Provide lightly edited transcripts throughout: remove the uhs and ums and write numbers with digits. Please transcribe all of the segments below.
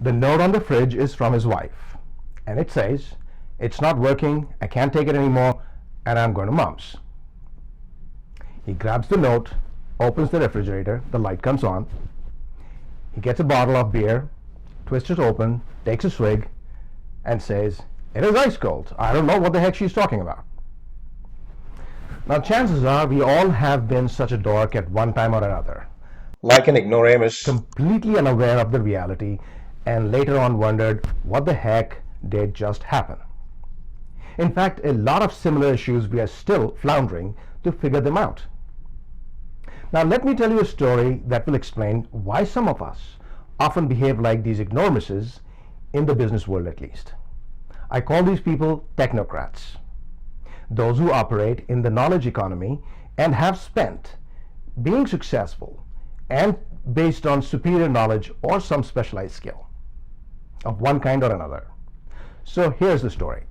The note on the fridge is from his wife, and it says, "It's not working, I can't take it anymore, and I'm going to mom's." He grabs the note, opens the refrigerator, the light comes on. He gets a bottle of beer, twists it open, takes a swig, and says, "It is ice cold. I don't know what the heck she's talking about." Now, chances are we all have been such a dork at one time or another, like an ignoramus, completely unaware of the reality, and later on wondered what the heck did just happen. In fact, a lot of similar issues we are still floundering to figure them out. Now let me tell you a story that will explain why some of us often behave like these ignoramuses, in the business world at least. I call these people technocrats, those who operate in the knowledge economy and have spent being successful and based on superior knowledge or some specialized skill of one kind or another. So here's the story.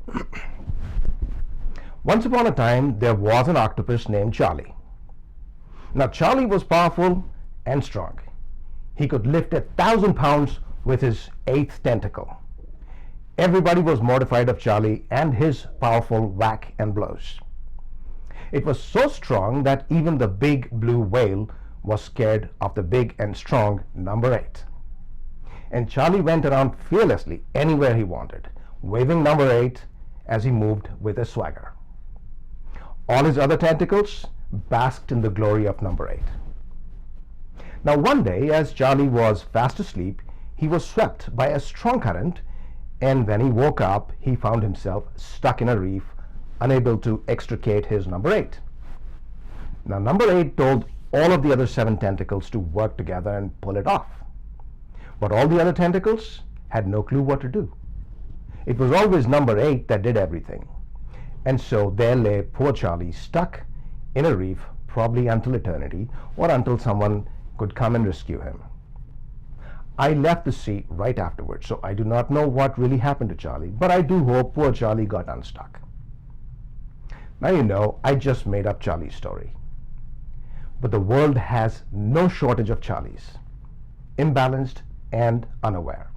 Once upon a time, there was an octopus named Charlie. Now, Charlie was powerful and strong. He could lift 1,000 pounds with his 8th tentacle. Everybody was mortified of Charlie and his powerful whack and blows. It was so strong that even the big blue whale was scared of the big and strong number 8. And Charlie went around fearlessly anywhere he wanted, waving number 8 as he moved with a swagger. All his other tentacles basked in the glory of number 8. Now one day, as Charlie was fast asleep, he was swept by a strong current, and when he woke up, he found himself stuck in a reef, unable to extricate his number 8. Now number 8 told all of the other 7 tentacles to work together and pull it off. But all the other tentacles had no clue what to do. It was always number 8 that did everything. And so there lay poor Charlie stuck in a reef, probably until eternity, or until someone could come and rescue him. I left the sea right afterwards, so I do not know what really happened to Charlie, but I do hope poor Charlie got unstuck. Now you know, I just made up Charlie's story. But the world has no shortage of Charlies, imbalanced and unaware.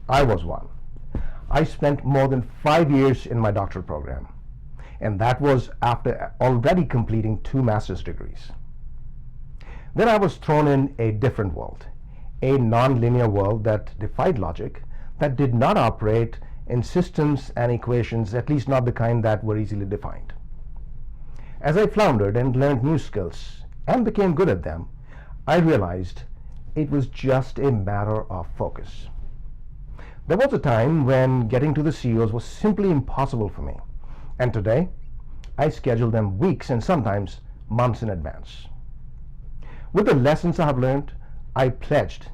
I was one. I spent more than 5 years in my doctoral program, and that was after already completing 2 master's degrees. Then I was thrown in a different world, a non-linear world that defied logic, that did not operate in systems and equations, at least not the kind that were easily defined. As I floundered and learned new skills and became good at them, I realized it was just a matter of focus. There was a time when getting to the CEOs was simply impossible for me, and today I schedule them weeks and sometimes months in advance. With the lessons I have learned, I pledged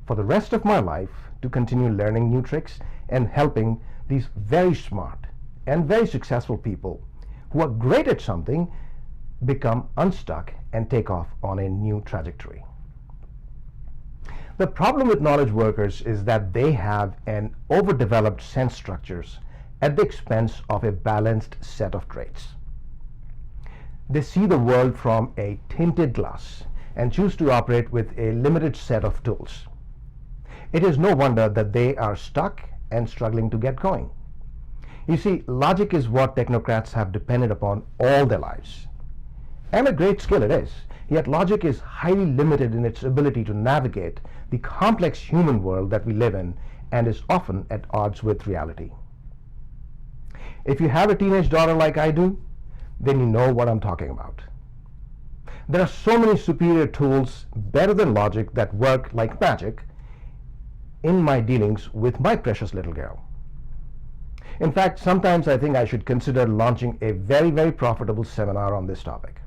for the rest of my life to continue learning new tricks and helping these very smart and very successful people who are great at something become unstuck and take off on a new trajectory. The problem with knowledge workers is that they have an overdeveloped sense structures at the expense of a balanced set of traits. They see the world from a tinted glass and choose to operate with a limited set of tools. It is no wonder that they are stuck and struggling to get going. You see, logic is what technocrats have depended upon all their lives. And a great skill it is. Yet logic is highly limited in its ability to navigate the complex human world that we live in and is often at odds with reality. If you have a teenage daughter like I do, then you know what I'm talking about. There are so many superior tools, better than logic, that work like magic in my dealings with my precious little girl. In fact, sometimes I think I should consider launching a very, very profitable seminar on this topic.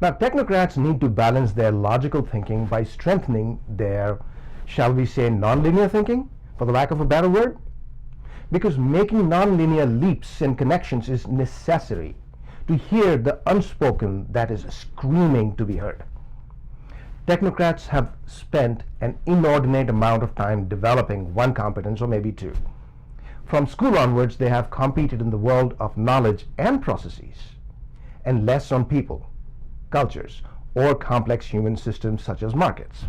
Now, technocrats need to balance their logical thinking by strengthening their, shall we say, nonlinear thinking, for the lack of a better word, because making nonlinear leaps and connections is necessary to hear the unspoken that is screaming to be heard. Technocrats have spent an inordinate amount of time developing one competence or maybe 2. From school onwards, they have competed in the world of knowledge and processes, and less on people, cultures, or complex human systems such as markets,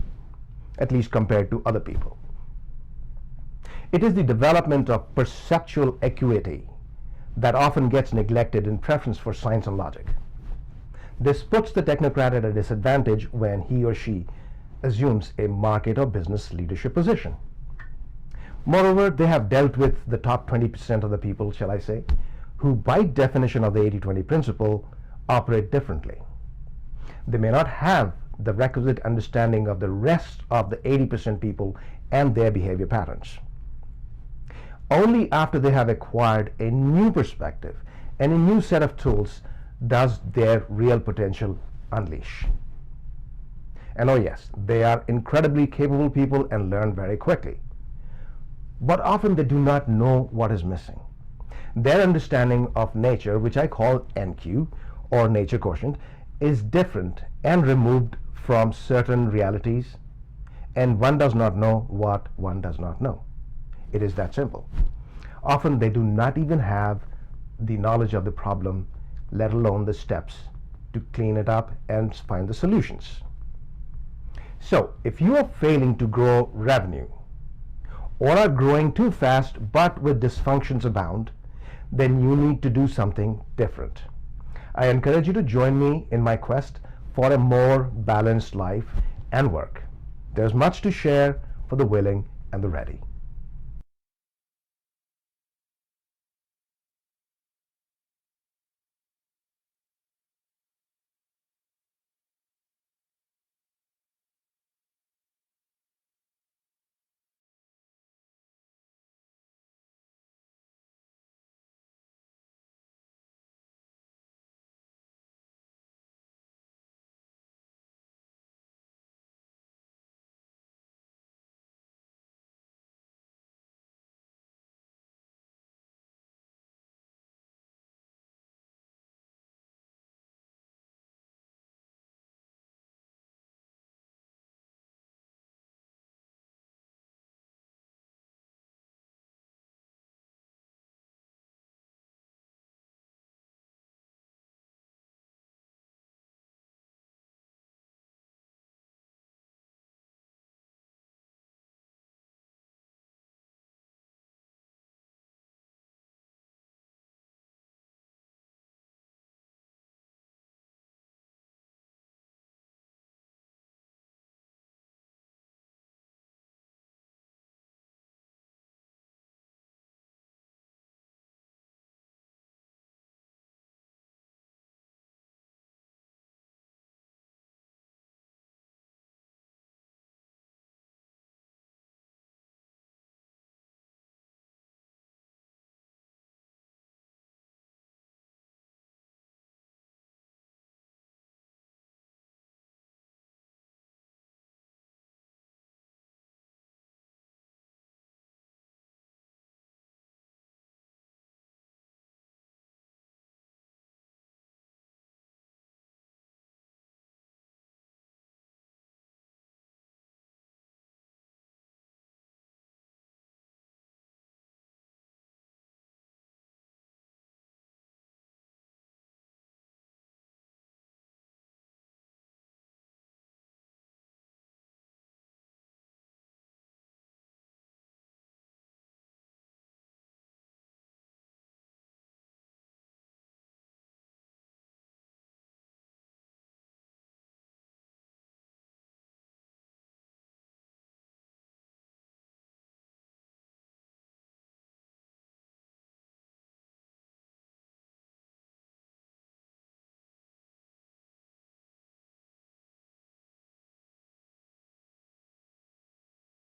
at least compared to other people. It is the development of perceptual acuity that often gets neglected in preference for science and logic. This puts the technocrat at a disadvantage when he or she assumes a market or business leadership position. Moreover, they have dealt with the top 20% of the people, shall I say, who by definition of the 80-20 principle operate differently. They may not have the requisite understanding of the rest of the 80% people and their behavior patterns. Only after they have acquired a new perspective and a new set of tools does their real potential unleash. And oh yes, they are incredibly capable people and learn very quickly. But often they do not know what is missing. Their understanding of nature, which I call NQ or nature quotient, is different and removed from certain realities, and one does not know what one does not know. It is that simple. Often they do not even have the knowledge of the problem, let alone the steps to clean it up and find the solutions. So if you are failing to grow revenue or are growing too fast but with dysfunctions abound, then you need to do something different. I encourage you to join me in my quest for a more balanced life and work. There's much to share for the willing and the ready.